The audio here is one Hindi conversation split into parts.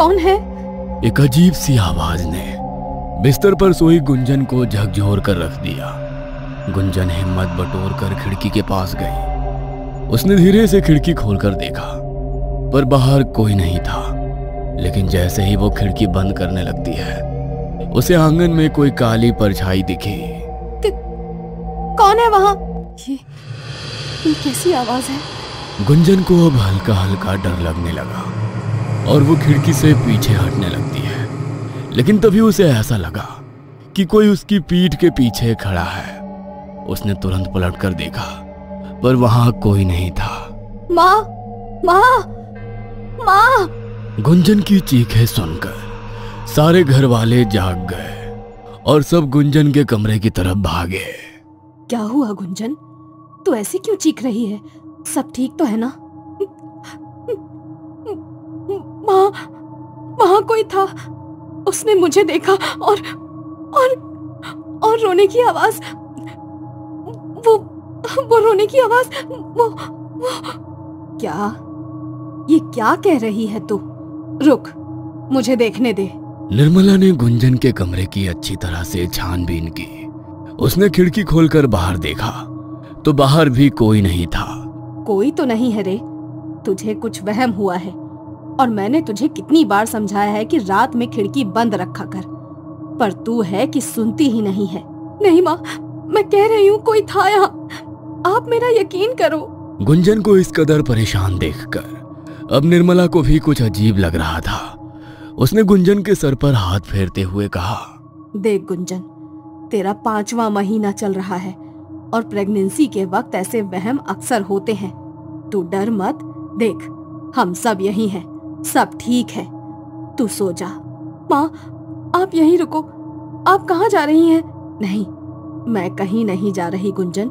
कौन है? एक अजीब सी आवाज ने बिस्तर पर सोई गुंजन को झकझोर कर रख दिया। गुंजन हिम्मत बटोर कर खिड़की के पास गई। उसने धीरे से खिड़की खोलकर देखा, पर बाहर कोई नहीं था। लेकिन जैसे ही वो खिड़की बंद करने लगती है, उसे आंगन में कोई काली परछाई दिखी। कौन है वहां? ये कैसी आवाज है? गुंजन को अब हल्का हल्का डर लगने लगा और वो खिड़की से पीछे हटने लगती है। लेकिन तभी उसे ऐसा लगा कि कोई उसकी पीठ के पीछे खड़ा है। उसने तुरंत पलटकर देखा, पर वहां कोई नहीं था। माँ, माँ, माँ! गुंजन की चीखें सुनकर सारे घर वाले जाग गए और सब गुंजन के कमरे की तरफ भागे। क्या हुआ गुंजन? तू ऐसे क्यों चीख रही है? सब ठीक तो है ना? माँ, वहां कोई था। उसने मुझे देखा और रोने की आवाज, वो रोने की आवाज, वो क्या? ये क्या कह रही है तू? रुक, मुझे देखने दे। निर्मला ने गुंजन के कमरे की अच्छी तरह से छानबीन की। उसने खिड़की खोलकर बाहर देखा तो बाहर भी कोई नहीं था। कोई तो नहीं है रे, तुझे कुछ वहम हुआ है। और मैंने तुझे कितनी बार समझाया है कि रात में खिड़की बंद रखा कर, पर तू है कि सुनती ही नहीं है। नहीं माँ, मैं कह रही हूँ कोई था यहाँ। आप मेरा यकीन करो। गुंजन को इस कदर परेशान देखकर अब निर्मला को भी कुछ अजीब लग रहा था। उसने गुंजन के सर पर हाथ फेरते हुए कहा, देख गुंजन, तेरा 5वां महीना चल रहा है और प्रेगनेंसी के वक्त ऐसे वहम अक्सर होते हैं। तू डर मत, देख हम सब यही हैं, सब ठीक है। तू सो जा। माँ, आप यहीं रुको। आप कहाँ जा रही हैं? नहीं, मैं कहीं नहीं जा रही गुंजन,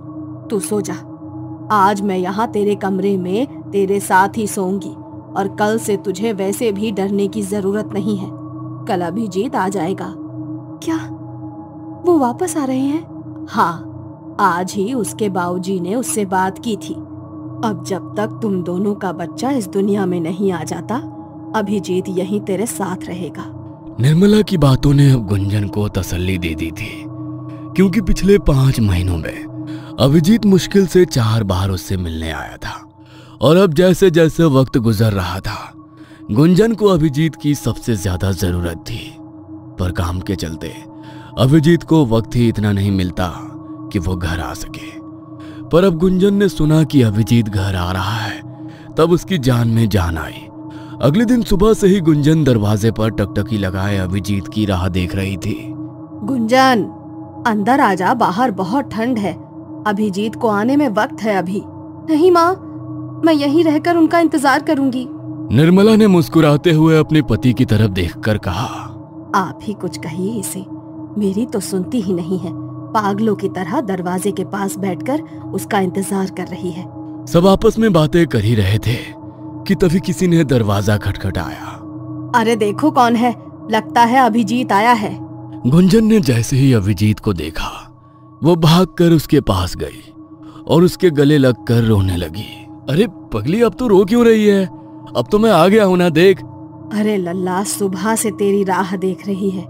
तू सो जा। आज मैं यहाँ तेरे कमरे में तेरे साथ ही सोऊंगी और कल से तुझे वैसे भी डरने की जरूरत नहीं है। कल अभिजीत आ जाएगा। क्या वो वापस आ रहे हैं? हाँ, आज ही उसके बाबूजी ने उससे बात की थी। अब जब तक तुम दोनों का बच्चा इस दुनिया में नहीं आ जाता, अभिजीत यहीं तेरे साथ रहेगा। निर्मला की बातों ने अब गुंजन को तसल्ली दे दी थी, क्योंकि पिछले 5 महीनों में अभिजीत मुश्किल से 4 बार उससे मिलने आया था। और अब जैसे जैसे वक्त गुजर रहा था, गुंजन को अभिजीत की सबसे ज्यादा जरूरत थी। पर काम के चलते अभिजीत को वक्त ही इतना नहीं मिलता कि वो घर आ सके। पर अब गुंजन ने सुना कि अभिजीत घर आ रहा है, तब उसकी जान में जान आई। अगले दिन सुबह से ही गुंजन दरवाजे पर टकटकी लगाए अभिजीत की राह देख रही थी। गुंजन, अंदर आ जा, बाहर बहुत ठंड है। अभिजीत को आने में वक्त है अभी। नहीं माँ, मैं यहीं रहकर उनका इंतजार करूंगी। निर्मला ने मुस्कुराते हुए अपने पति की तरफ देखकर कहा, आप ही कुछ कहिए इसे, मेरी तो सुनती ही नहीं है। पागलों की तरह दरवाजे के पास बैठकर उसका इंतजार कर रही है। सब आपस में बातें कर ही रहे थे कि तभी किसी ने दरवाजा खटखटाया। अरे देखो कौन है, लगता है अभिजीत आया है। गुंजन ने जैसे ही अभिजीत को देखा, वो भागकर उसके पास गई और उसके गले लगकर रोने लगी। अरे पगली, अब तो रो क्यों रही है? अब तो मैं आ गया हूं ना, देख। अरे लल्ला, सुबह से तेरी राह देख रही है,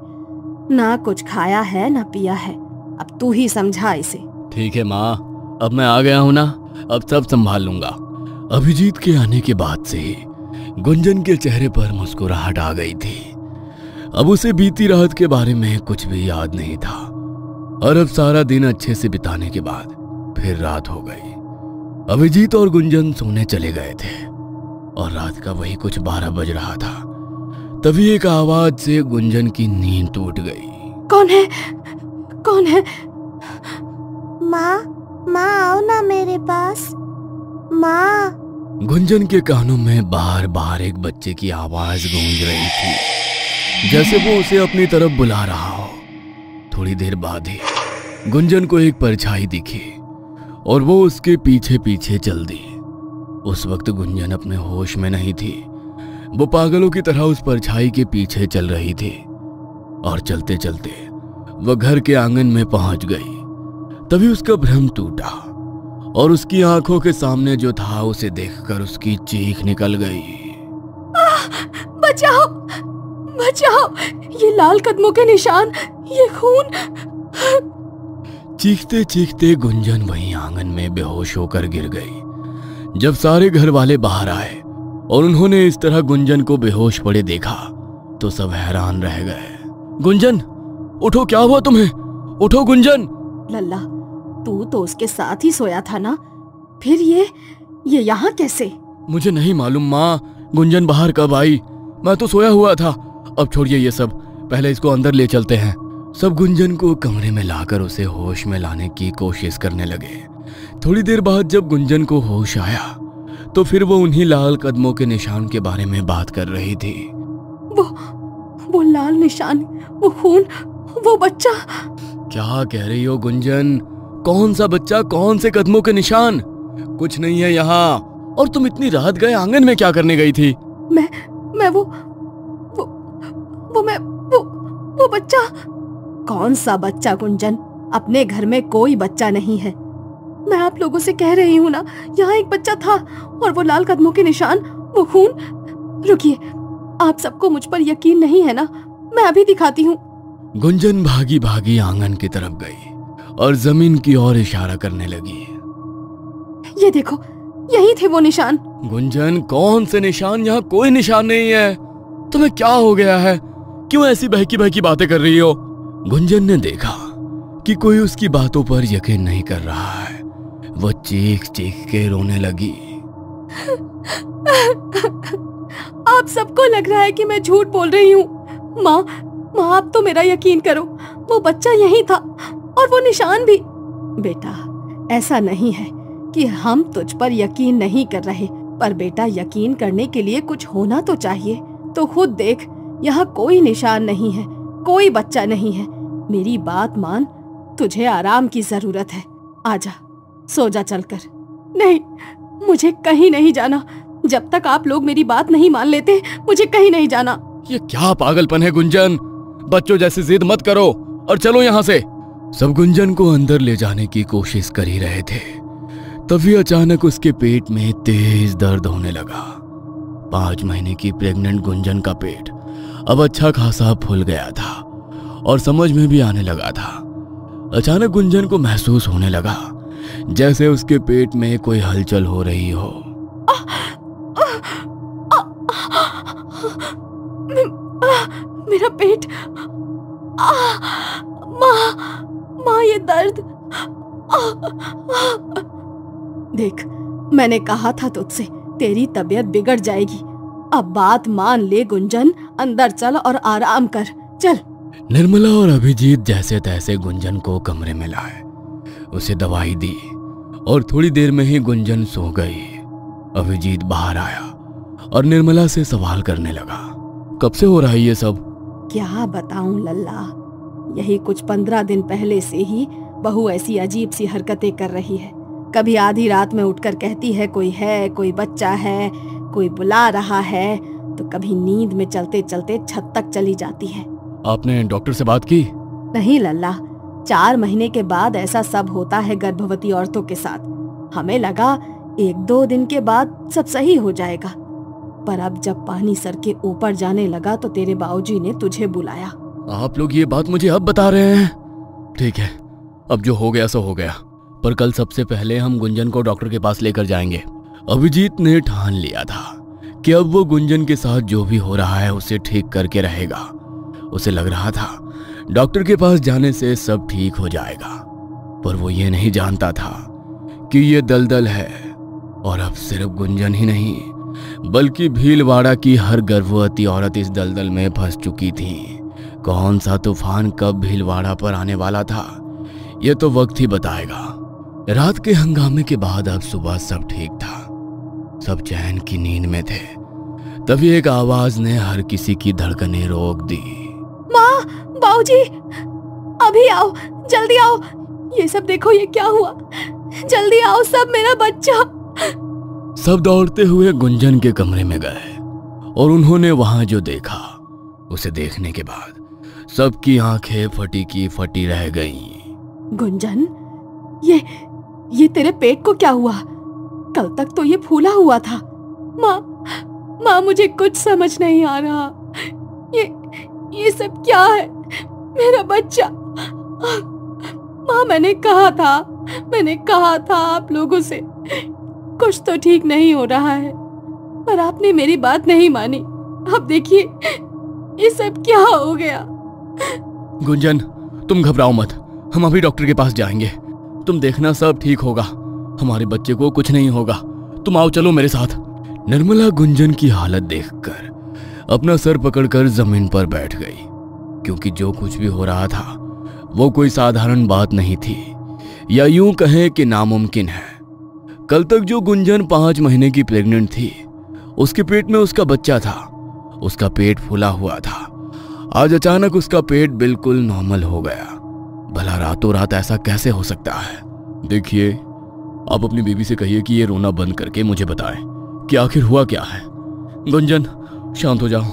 ना कुछ खाया है ना पिया है। अब तू ही समझा इसे। ठीक है माँ, अब मैं आ गया हूं ना, अब सब संभाल लूंगा। अभिजीत के आने के बाद से ही गुंजन के चेहरे पर मुस्कुराहट आ गई थी। अब उसे बीती रात के बारे में कुछ भी याद नहीं था। और अब सारा दिन अच्छे से बिताने के बाद फिर रात हो गई। अभिजीत और गुंजन सोने चले गए थे और रात का वही कुछ 12 बज रहा था। तभी एक आवाज से गुंजन की नींद टूट गई। कौन है? कौन है? माँ, माँ आओ ना मेरे पास। माँ। गुंजन के कानों में बार बार एक बच्चे की आवाज गूंज रही थी, जैसे वो उसे अपनी तरफ बुला रहा हो। थोड़ी देर बाद ही गुंजन को एक परछाई दिखी और वो उसके पीछे पीछे चल दी। उस वक्त गुंजन अपने होश में नहीं थी। वो पागलों की तरह उस परछाई के पीछे चल रही थी और चलते चलते वह घर के आंगन में पहुंच गई। तभी उसका भ्रम टूटा और उसकी आंखों के सामने जो था उसे देखकर उसकी चीख निकल गई। बचाओ बचाओ, ये लाल कदमों के निशान, ये खून। चीखते चीखते गुंजन वहीं आंगन में बेहोश होकर गिर गई। जब सारे घर वाले बाहर आए और उन्होंने इस तरह गुंजन को बेहोश पड़े देखा तो सब हैरान रह गए। गुंजन उठो, क्या हुआ तुम्हें? उठो गुंजन। लल्ला, तू तो उसके साथ ही सोया था ना, फिर ये यहाँ कैसे? मुझे नहीं मालूम माँ, गुंजन बाहर कब आई? मैं तो सोया हुआ था। अब छोड़िए ये सब, पहले इसको अंदर ले चलते हैं। सब गुंजन को कमरे में लाकर उसे होश में लाने की कोशिश करने लगे। थोड़ी देर बाद जब गुंजन को होश आया तो फिर वो उन्हीं लाल कदमों के निशान के बारे में बात कर रही थी। वो लाल निशान, वो खून, वो बच्चा। क्या कह रही हो गुंजन? कौन सा बच्चा, कौन से कदमों के निशान? कुछ नहीं है यहाँ। और तुम इतनी रात गए आंगन में क्या करने गई थी? वो बच्चा। कौन सा बच्चा गुंजन? अपने घर में कोई बच्चा नहीं है। मैं आप लोगों से कह रही हूँ ना, यहाँ एक बच्चा था और वो लाल कदमों के निशान, वो खून। रुकिए, आप सबको मुझ पर यकीन नहीं है ना? मैं अभी दिखाती हूँ। गुंजन भागी भागी आंगन की तरफ गई और जमीन की ओर इशारा करने लगी। ये देखो, यही थे वो निशान। गुंजन, कौन से निशान? यहाँ कोई निशान नहीं है। तुम्हें क्या हो गया है? क्यों ऐसी बहकी बहकी बातें कर रही हो? गुंजन ने देखा कि कोई उसकी बातों पर यकीन नहीं कर रहा है। वो चीख चीख के रोने लगी। आप सबको लग रहा है कि मैं झूठ बोल रही हूँ। माँ, आप तो मेरा यकीन करो, वो बच्चा यही था और वो निशान भी। बेटा, ऐसा नहीं है कि हम तुझ पर यकीन नहीं कर रहे, पर बेटा यकीन करने के लिए कुछ होना तो चाहिए। तो खुद देख, यहाँ कोई निशान नहीं है, कोई बच्चा नहीं है। मेरी बात मान, तुझे आराम की जरूरत है। आजा, सो जा चलकर। नहीं, मुझे कहीं नहीं जाना। जब तक आप लोग मेरी बात नहीं मान लेते, मुझे कहीं नहीं जाना। ये क्या पागलपन है गुंजन? बच्चों जैसी जिद मत करो और चलो यहाँ से। सब गुंजन को अंदर ले जाने की कोशिश कर ही रहे थे, तभी अचानक उसके पेट में तेज दर्द होने लगा। 5 महीने की प्रेग्नेंट गुंजन का पेट अब अच्छा खासा फूल गया था और समझ में भी आने लगा था। अचानक गुंजन को महसूस होने लगा जैसे उसके पेट में कोई हलचल हो रही हो। मेरा पेट। माँ, ये दर्द। देख, मैंने कहा था तुझसे, तेरी तबीयत बिगड़ जाएगी। अब बात मान ले गुंजन, अंदर चल और आराम कर, चल। निर्मला और अभिजीत जैसे तैसे गुंजन को कमरे में लाए, उसे दवाई दी और थोड़ी देर में ही गुंजन सो गई। अभिजीत बाहर आया और निर्मला से सवाल करने लगा, कब से हो रहा है ये सब? क्या बताऊं लल्ला, यही कुछ 15 दिन पहले से ही बहू ऐसी अजीब सी हरकतें कर रही है। कभी आधी रात में उठकर कहती है कोई बच्चा है, कोई बुला रहा है, तो कभी नींद में चलते चलते छत तक चली जाती है। आपने डॉक्टर से बात की? नहीं लल्ला, 4 महीने के बाद ऐसा सब होता है गर्भवती औरतों के साथ। हमें लगा 1-2 दिन के बाद सब सही हो जाएगा, पर अब जब पानी सर के ऊपर जाने लगा तो तेरे बाबूजी ने तुझे बुलाया। आप लोग ये बात मुझे अब बता रहे हैं? ठीक है, अब जो हो गया सो हो गया, पर कल सबसे पहले हम गुंजन को डॉक्टर के पास लेकर जाएंगे। अभिजीत ने ठान लिया था कि अब वो गुंजन के साथ जो भी हो रहा है उसे ठीक करके रहेगा। उसे लग रहा था डॉक्टर के पास जाने से सब ठीक हो जाएगा, पर वो ये नहीं जानता था कि ये दलदल है। और अब सिर्फ गुंजन ही नहीं बल्कि भीलवाड़ा की हर गर्भवती औरत इस दलदल में फंस चुकी थी। कौन सा तूफान कब भीलवाड़ा पर आने वाला था, ये तो वक्त ही बताएगा। रात के हंगामे के बाद अब सुबह सब ठीक था, सब चैन की नींद में थे। तभी एक आवाज ने हर किसी की धड़कनें रोक दी। माँ, बाबूजी, अभी आओ, जल्दी आओ। ये सब देखो, ये क्या हुआ? जल्दी आओ सब, मेरा बच्चा। सब दौड़ते हुए गुंजन के कमरे में गए और उन्होंने वहां जो देखा, उसे देखने के बाद सबकी आंखें फटी की फटी रह गईं। गुंजन, ये तेरे पेट को क्या हुआ? कल तक तो ये फूला हुआ था। माँ मुझे कुछ समझ नहीं आ रहा। ये सब क्या है? मेरा बच्चा। माँ मैंने कहा था आप लोगों से कुछ तो ठीक नहीं हो रहा है, पर आपने मेरी बात नहीं मानी। अब देखिए ये सब क्या हो गया। गुंजन तुम घबराओ मत, हम अभी डॉक्टर के पास जाएंगे। तुम देखना सब ठीक होगा, हमारे बच्चे को कुछ नहीं होगा। तुम आओ, चलो मेरे साथ। निर्मला गुंजन की हालत देखकर अपना सर पकड़कर जमीन पर बैठ गई, क्योंकि जो कुछ भी हो रहा था वो कोई साधारण बात नहीं थी, या यूं कहें कि नामुमकिन है। कल तक जो गुंजन 5 महीने की प्रेग्नेंट थी, उसके पेट में उसका बच्चा था, उसका पेट फूला हुआ था। आज अचानक उसका पेट बिल्कुल नॉर्मल हो गया। भला रातों रात ऐसा कैसे हो सकता है? देखिए, आप अपनी बेबी से कहिए कि ये रोना बंद करके मुझे बताए कि आखिर हुआ क्या है। गुंजन शांत हो जाओ,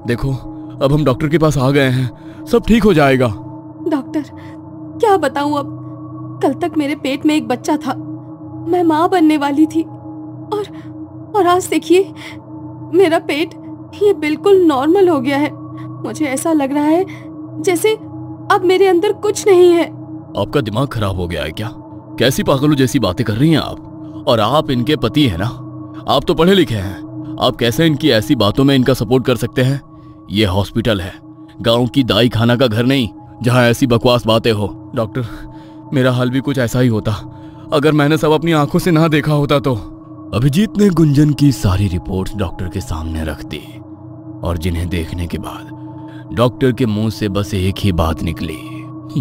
देखो अब हम डॉक्टर के पास आ गए हैं, सब ठीक हो जाएगा। डॉक्टर क्या बताऊं अब? कल तक मेरे पेट में एक बच्चा था, मैं माँ बनने वाली थी, और आज देखिए मेरा पेट ये बिल्कुल नॉर्मल हो गया है। मुझे ऐसा लग रहा है जैसे अब मेरे अंदर कुछ नहीं है। आपका दिमाग खराब हो गया है क्या? कैसी पागलों जैसी बातें कर रही हैं आप? और आप इनके पति हैं ना, आप तो पढ़े लिखे हैं, आप कैसे इनकी ऐसी बातों में इनका सपोर्ट कर सकते हैं? ये हॉस्पिटल है, गांव की दाई खाना का घर नहीं जहां ऐसी बकवास बातें हो। डॉक्टर मेरा हाल भी कुछ ऐसा ही होता अगर मैंने सब अपनी आंखों से ना देखा होता तो। अभिजीत ने गुंजन की सारी रिपोर्ट्स डॉक्टर के सामने रख दी, और जिन्हें देखने के बाद डॉक्टर के मुंह से बस एक ही बात निकली,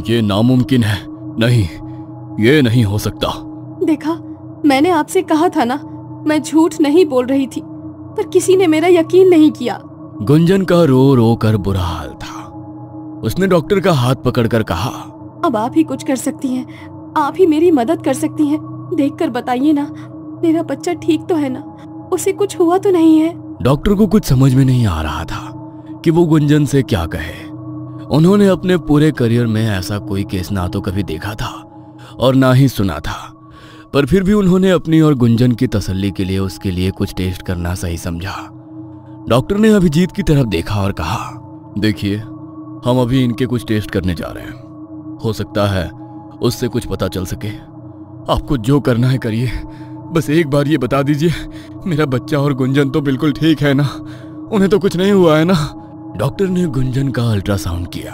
ये नामुमकिन है, नहीं ये नहीं हो सकता। देखा, मैंने आपसे कहा था ना, मैं झूठ नहीं बोल रही थी, पर किसी ने मेरा यकीन नहीं किया। गुंजन का रो रो कर बुरा हाल था। उसने डॉक्टर का हाथ पकड़कर कहा, अब आप ही कुछ कर सकती हैं, आप ही मेरी मदद कर सकती हैं। देखकर बताइए ना, मेरा बच्चा ठीक तो है ना, उसे कुछ हुआ तो नहीं है? डॉक्टर को कुछ समझ में नहीं आ रहा था कि वो गुंजन से क्या कहे। उन्होंने अपने पूरे करियर में ऐसा कोई केस ना तो कभी देखा था और ना ही सुना था, पर फिर भी उन्होंने अपनी और गुंजन की तसल्ली के लिए उसके लिए कुछ टेस्ट करना सही समझा। डॉक्टर ने अभिजीत की तरफ देखा और कहा, देखिए हम अभी इनके कुछ टेस्ट करने जा रहे हैं, हो सकता है उससे कुछ पता चल सके। आपको जो करना है करिए, बस एक बार ये बता दीजिए मेरा बच्चा और गुंजन तो बिल्कुल ठीक है ना, उन्हें तो कुछ नहीं हुआ है ना? डॉक्टर ने गुंजन का अल्ट्रासाउंड किया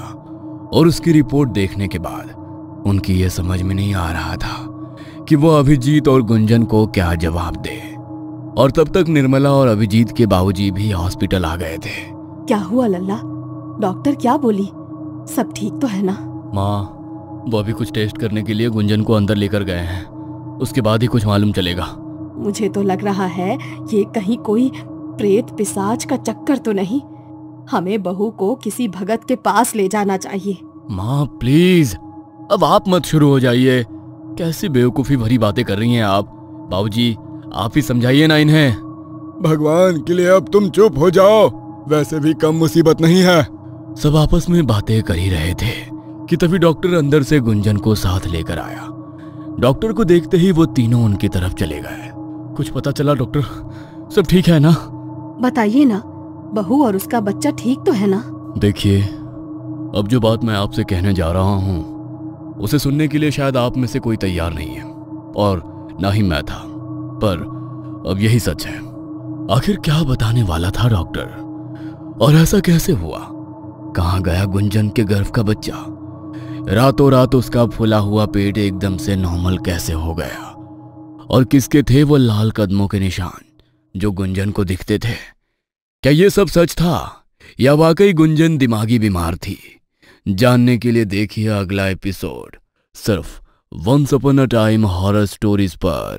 और उसकी रिपोर्ट देखने के बाद उनकी यह समझ में नहीं आ रहा था कि वो अभिजीत और गुंजन को क्या जवाब दे। और तब तक निर्मला और अभिजीत के बाबूजी भी हॉस्पिटल आ गए थे। क्या हुआ लल्ला? डॉक्टर क्या बोली? सब ठीक तो है ना? माँ, वो अभी कुछ टेस्ट करने के लिए गुंजन को अंदर लेकर गए हैं, उसके बाद ही कुछ मालूम चलेगा। मुझे तो लग रहा है ये कहीं कोई प्रेत पिशाच का चक्कर तो नहीं। हमें बहू को किसी भगत के पास ले जाना चाहिए। माँ प्लीज, अब आप मत शुरू हो जाइए, कैसी बेवकूफी भरी बातें कर रही हैं आप। बाबूजी आप ही समझाइए ना इन्हें। भगवान के लिए अब तुम चुप हो जाओ, वैसे भी कम मुसीबत नहीं है। सब आपस में बातें कर ही रहे थे कि तभी डॉक्टर अंदर से गुंजन को साथ लेकर आया। डॉक्टर को देखते ही वो तीनों उनकी तरफ चले गए। कुछ पता चला डॉक्टर? सब ठीक है ना? बताइए ना, बहू और उसका बच्चा ठीक तो है ना? देखिए, अब जो बात मैं आपसे कहने जा रहा हूँ उसे सुनने के लिए शायद आप में से कोई तैयार नहीं है, और ना ही मैं था, पर अब यही सच है। आखिर क्या बताने वाला था डॉक्टर, और ऐसा कैसे हुआ? कहाँ गया गुंजन के गर्भ का बच्चा? रातों रात उसका फूला हुआ पेट एकदम से नॉर्मल कैसे हो गया? और किसके थे वो लाल कदमों के निशान जो गुंजन को दिखते थे? क्या ये सब सच था या वाकई गुंजन दिमागी बीमार थी? जानने के लिए देखिए अगला एपिसोड सिर्फ once upon a time horror stories पर।